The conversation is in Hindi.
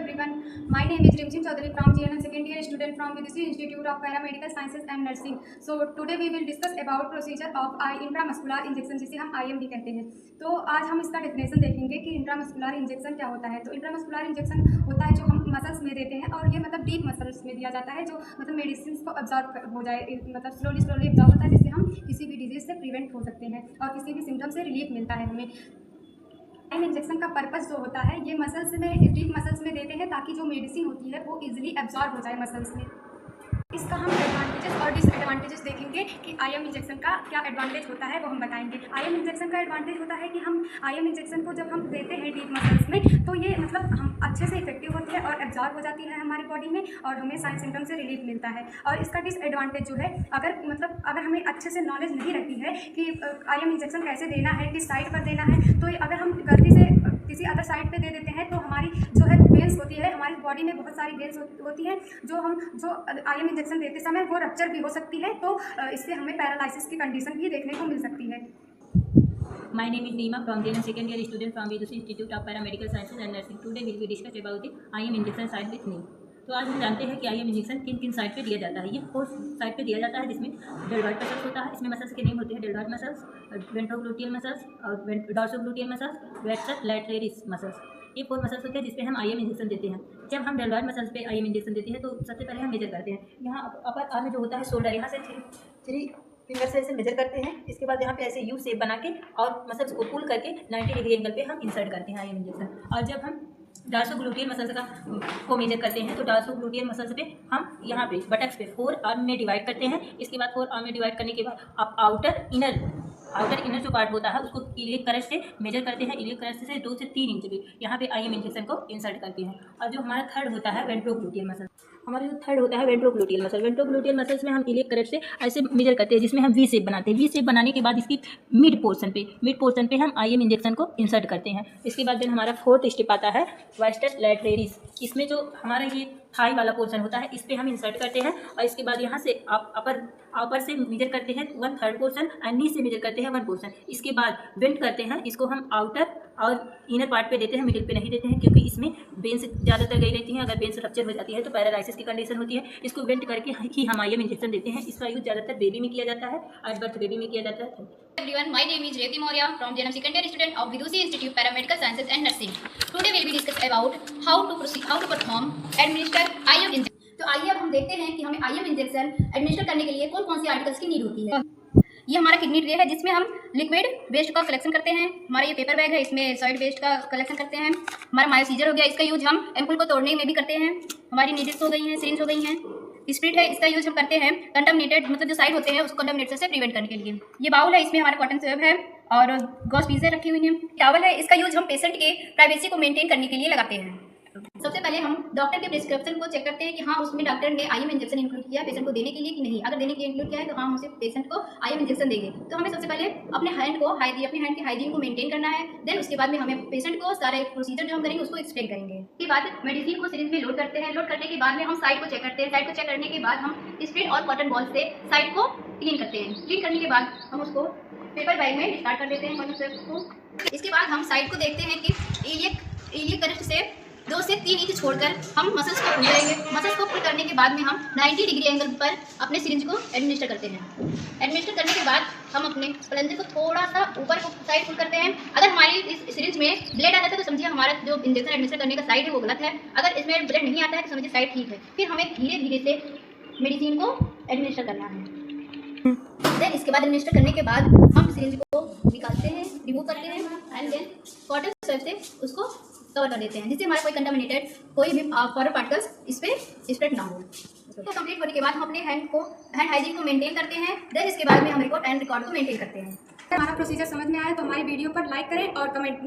everyone. My name is Rimjin Chaudhary from GNM second year student from Vidushi Institute of Paramedical Sciences and Nursing. So today we will discuss about procedure of intramuscular injection, जिसे हम IM भी कहते हैं। तो आज हम इसका डेफिनेशन देखेंगे कि इंट्रामस्कुलर इंजेक्शन क्या होता है। तो इंट्रामस्कुलर इंजेक्शन होता है जो हम मसल्स में देते हैं, और ये मतलब डीप मसल्स में दिया जाता है, जो मतलब मेडिसिन को अब्जॉर्ब हो जाए, मतलब स्लोली अब्जॉर्ब होता है, जिससे हम किसी भी डिजीज से प्रिवेंट हो सकते हैं और किसी भी सिम्टम से रिलीफ मिलता है हमें। इंजेक्शन का पर्पस जो होता है, ये मसल्स में, डीप मसल्स में देते हैं ताकि जो मेडिसिन होती है वो इजीली एब्जॉर्ब हो जाए मसल्स में। इसका हम एडवांटेजेस और डिसएडवांटेजेस देखेंगे कि आईएम इंजेक्शन का क्या एडवांटेज होता है, वो हम बताएंगे। आईएम इंजेक्शन का एडवांटेज होता है कि हम आईएम इंजेक्शन को जब हम देते हैं डीप मसल्स में, तो ये मतलब हम अच्छे से इफेक्टिव होती है और एब्जॉर्ब हो जाती है हमारी बॉडी में, और हमें साइन सिम्टम से रिलीफ मिलता है। और इसका डिसएडवांटेज जो है, अगर हमें अच्छे से नॉलेज नहीं रहती है कि आईएम इंजेक्शन कैसे देना है, किस साइड पर देना है, तो अगर हम गलती से किसी अदर साइड पे दे देते हैं तो हमारी जो है वेंस होती है, हमारी बॉडी में बहुत सारी वेंस होती हैं, जो आईएम इंजेक्शन देते समय वो रप्चर भी हो सकती है। तो इससे हमें पैरालिसिस की कंडीशन भी देखने को मिल सकती है। My name is Neema from the second year student from Vidushi Institute of Paramedical Sciences and Nursing. Today we will discuss about the IM injection site with me. तो आज हम जानते हैं कि आईएम इंजेक्शन किन किन साइड पे दिया जाता है। ये 4 साइड पे दिया जाता है, जिसमें डेल्टॉइड मसल्स होता है। इसमें मसल्स के नेम होते हैं डेल्टॉइड मसल्स, वेंट्रोग्लूटियल मसल्स और डॉर्सोग्लूटियल मसल्स, वेट्रस लैटरेरिस मसल्स। ये 4 मसल्स होते हैं जिस पे हम आईएम इंजेक्शन देते हैं। जब हम डेल्टॉइड मसल्स पे आईएम इंजेक्शन देते हैं तो सबसे पहले हम मेजर करते हैं। यहाँ अपर आर्म में जो होता है शोल्डर, यहाँ से 3 फिंगर से ऐसे मेजर करते हैं। इसके बाद यहाँ पे ऐसे यू शेप बना के और मसल्स को पुल करके 90 डिग्री एंगल पे हम इंसर्ट करते हैं आईएम इंजेक्शन। और जब हम डार्सोग्लूटियल मसल्स को मेजर करते हैं तो डार्सोग्लूटियल मसल्स पे हम यहाँ पे बटक्स पे 4 आर्म में डिवाइड करते हैं। इसके बाद 4 आर्म में डिवाइड करने के बाद आप आउटर इनर जो पार्ट होता है उसको इलियक क्रस्ट से मेजर करते हैं। इलियक क्रस्ट से 2 से 3 इंच पे यहाँ पे आईएम इंजेक्शन को इंसर्ट करते हैं। और जो हमारा थर्ड होता है वेंट्रोग्लूटियल मसल, हमारा जो थर्ड होता है वेंट्रोग्लूटियल मसल। वेंट्रोग्लूटियल मसल्स में हम इलियक क्रस्ट से ऐसे मेजर करते हैं, जिसमें हम वी शेप बनाते हैं। वी शेप बनाने के बाद इसकी मिड पोर्शन पे हम आईएम इंजेक्शन को इंसर्ट करते हैं। इसके बाद जो हमारा 4th स्टेप आता है वास्टस लैटरेरिस। इसमें जो हमारा ये थाई वाला पोर्शन होता है, इस पे हम इंसर्ट करते हैं। और इसके बाद यहाँ से आप अपर से मेजर करते हैं 1/3 पोर्शन, और नी से मेजर करते हैं 1 पोर्शन। इसके बाद बेंड करते हैं, इसको हम आउटर और इनर पार्ट पे देते हैं, मिडिल पे नहीं देते हैं, क्योंकि इसमें बेंस ज़्यादातर गई रहती हैं। अगर बेंस रप्चर हो जाती है तो पैरालाइसिस की कंडीशन होती है। इसको बेंड करके ही हम आईएम इंजेक्शन देते हैं। इसका यूज ज़्यादातर बेबी में किया जाता है और बर्थ बेबी में किया जाता है। Everyone, my name is Revati Maurya from GNM second year student of Vidushi Institute Paramedical Sciences and Nursing. Today we will discuss about how to perform administer IM injection. तो आइए अब हम देखते हैं कि हमें IM इंजेक्शन एडमिनिस्टर करने के लिए कौन कौन सी आर्टिकल्स की नीड होती है। ये हमारा किडनी ट्रे है, जिसमें हम लिक्विड वेस्ट का कलेक्शन करते हैं। हमारा ये पेपर बैग है, इसमें सॉलिड वेस्ट का कलेक्शन करते हैं। हमारा मायोसीजर हो गया, इसका यूज हम एम्पुल को तोड़ने में भी करते हैं। हमारी नीडल्स हो गई हैं, सिरिंज हो गई हैं। स्प्रिट है, इसका यूज हम करते हैं कंटामिनेटेड, मतलब जो साइड होते हैं उसको कंटामिनेशन से प्रिवेंट करने के लिए। ये बाउल है, इसमें हमारा कॉटन स्वेब है और गॉस पीसें रखी हुई हैं। टॉवल है, इसका यूज हम पेशेंट के प्राइवेसी को मेंटेन करने के लिए लगाते हैं। सबसे पहले हम डॉक्टर के प्रिस्क्रिप्शन को चेक करते हैं कि हाँ उसमें डॉक्टर ने आईएम इंजेक्शन इंक्लूड किया है पेशेंट को देने के लिए कि नहीं। अगर देने के लिए इंक्लूड किया है तो हम उसे पेशेंट को आईएम इंजेक्शन देंगे। तो हमें सबसे पहले अपने हैंड की हाइजीन को मेंटेन करना है। देन उसके बाद में हमें पेशेंट को सारे प्रोसीजर जो हम करेंगे उसको एक्सप्लेन करेंगे। उसके बाद मेडिसिन को सिरिंज में लोड करते हैं। लोड करने के बाद में हम साइड को चेक करते हैं। साइड को चेक करने के बाद हम स्प्रिट और कॉटन बॉल से साइड को क्लीन करते हैं। क्लीन करने के बाद हम उसको पेपर बैग में स्टार्ट कर देते हैं कॉटन स्वेब को। इसके बाद हम साइड को देखते हैं कि इलियक क्रस्ट से 2 से 3 इंच छोड़कर हम मसल्स को पुल करेंगे। मसल्स को पुल करने के बाद में हम 90 डिग्री एंगल पर अपने सिरिंज को एडमिनिस्टर करते हैं। एडमिनिस्टर करने के बाद हम अपने प्लंजर को थोड़ा सा ऊपर को साइड पुल करते हैं। अगर हमारी इस सिरिंज में ब्लड आता है तो समझिए हमारा जो इंजेक्शन एडमिनिस्टर करने का साइड है वो गलत है। अगर इसमें ब्लड नहीं आता है तो समझिए साइड ठीक है। फिर हमें धीरे धीरे से मेडिसिन को एडमिनिस्टर करना है। देन इसके बाद एडमिनिस्टर करने के बाद हम सिरिंज को निकालते हैं, रिमूव करते हैं एंड देन कॉटन स्वेब से उसको कवर कर देते हैं, जिससे हमारा कोई कंटामिनेटेड कोई भी फॉरेन पार्टिकल्स इस पर स्प्रेड ना हो। तो कंप्लीट होने के बाद हम अपने हैंड हाइजीन को मेंटेन करते हैं। देन इसके बाद में हम रिकॉर्ड को मेंटेन करते हैं। हमारा प्रोसीजर समझ में आया तो हमारी वीडियो पर लाइक करें और कमेंट में